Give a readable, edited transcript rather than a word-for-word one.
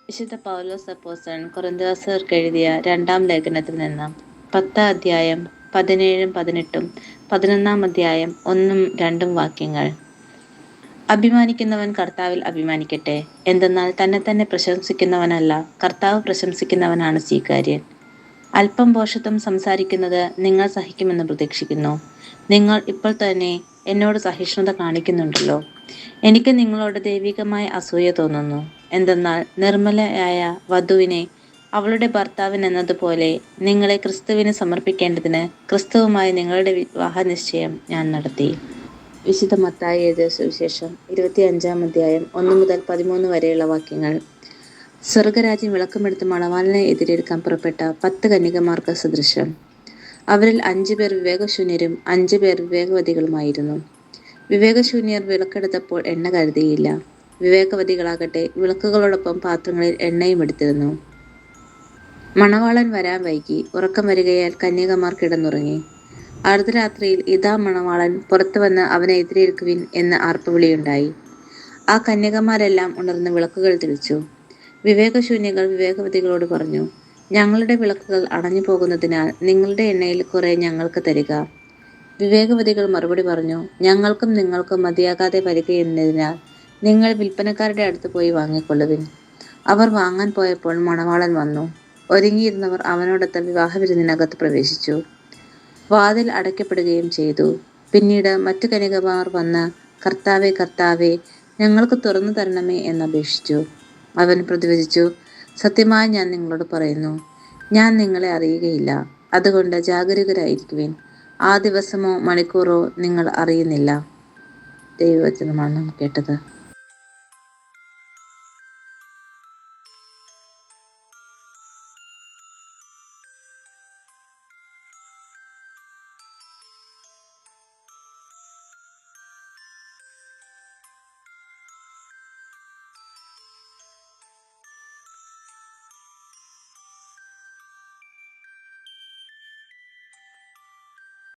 വിശുദ്ധ പൗലോസ് അപ്പോസ്തലൻ കൊരിന്ത്യർക്ക് എഴുതിയ രണ്ടാം ലേഖനത്തിൽ നിന്ന് 10 അധ്യായം 17, 18, 11 അധ്യായം 1, 2 വാക്യങ്ങൾ. അഭിമാനിക്കുന്നവൻ കർത്താവിൽ അഭിമാനിക്കട്ടെ. എന്തെന്നാൽ തന്നെ പ്രശംസിക്കുന്നവനല്ല, കർത്താവ് പ്രശംസിക്കുന്നവനാണ് സ്വീകാര്യൻ. അല്പം ഭോഷത്വം സംസാരിക്കുന്നത് നിങ്ങൾ സഹിക്കുമെന്ന് പ്രതീക്ഷിക്കുന്നു. നിങ്ങൾ ഇപ്പോൾ തന്നെ എന്നോട് സഹിഷ്ണുത കാണിക്കുന്നുണ്ടല്ലോ. എനിക്ക് നിങ്ങളോട് ദൈവികമായ അസൂയ തോന്നുന്നു. എന്തെന്നാൽ നിർമ്മലയായ വധുവിനെ അവളുടെ ഭർത്താവിനെന്നതുപോലെ നിങ്ങളെ ക്രിസ്തുവിന് സമർപ്പിക്കേണ്ടതിന് ക്രിസ്തുവുമായി നിങ്ങളുടെ വിവാഹ നിശ്ചയം ഞാൻ നടത്തി. വിശുദ്ധ മത്തായി എഴുതിയ സുവിശേഷം 25 അധ്യായം 1 മുതൽ 13 വരെയുള്ള വാക്യങ്ങൾ. സ്വർഗരാജ്യം വിളക്കുമെടുത്ത് മണവാളനെ എതിരേൽക്കാൻ പുറപ്പെട്ട 10 കന്യകമാർക്ക് സദൃശം. അവരിൽ 5 പേർ വിവേകശൂന്യരും 5 പേർ വിവേകവതികളുമായിരുന്നു. വിവേകശൂന്യർ വിളക്കെടുത്തപ്പോൾ എണ്ണ കരുതിയില്ല. വിവേകവതികളാകട്ടെ വിളക്കുകളോടൊപ്പം പാത്രങ്ങളിൽ എണ്ണയും എടുത്തിരുന്നു. മണവാളൻ വരാൻ വൈകി. ഉറക്കം വരികയാൽ കന്യകമാർ കിടന്നുറങ്ങി. അർദ്ധരാത്രിയിൽ ഇതാ മണവാളൻ പുറത്തു വന്ന് അവനെ എതിരേൽക്കുവിൻ എന്ന് ആർപ്പുവിളിയുണ്ടായി. ആ കന്യകമാരെല്ലാം ഉണർന്ന് വിളക്കുകൾ തെളിച്ചു. വിവേകശൂന്യകൾ വിവേകവതികളോട് പറഞ്ഞു, ഞങ്ങളുടെ വിളക്കുകൾ അണഞ്ഞു പോകുന്നതിനാൽ നിങ്ങളുടെ എണ്ണയിൽ കുറെ ഞങ്ങൾക്ക് തരിക. വിവേകവതികൾ മറുപടി പറഞ്ഞു, ഞങ്ങൾക്കും നിങ്ങൾക്കും മതിയാകാതെ വരികയെന്നതിനാൽ നിങ്ങൾ വിൽപ്പനക്കാരുടെ അടുത്ത് പോയി വാങ്ങിക്കൊള്ളുവിൻ. അവർ വാങ്ങാൻ പോയപ്പോൾ മണവാളൻ വന്നു. ഒരുങ്ങിയിരുന്നവർ അവനോടൊത്ത് വിവാഹവിരുന്നിനകത്ത് പ്രവേശിച്ചു. വാതിൽ അടയ്ക്കപ്പെടുകയും ചെയ്തു. പിന്നീട് മറ്റു കന്യകമാർ വന്ന്, കർത്താവേ, കർത്താവേ, ഞങ്ങൾക്ക് തുറന്നു തരണമേ എന്നപേക്ഷിച്ചു. അവൻ പ്രതിവചിച്ചു, സത്യമായി ഞാൻ നിങ്ങളോട് പറയുന്നു, ഞാൻ നിങ്ങളെ അറിയുകയില്ല. അതുകൊണ്ട് ജാഗരൂകരായിരിക്കുവിൻ. ആ ദിവസമോ മണിക്കൂറോ നിങ്ങൾ അറിയുന്നില്ല. ദൈവവചനമാണ് നാം കേട്ടത്.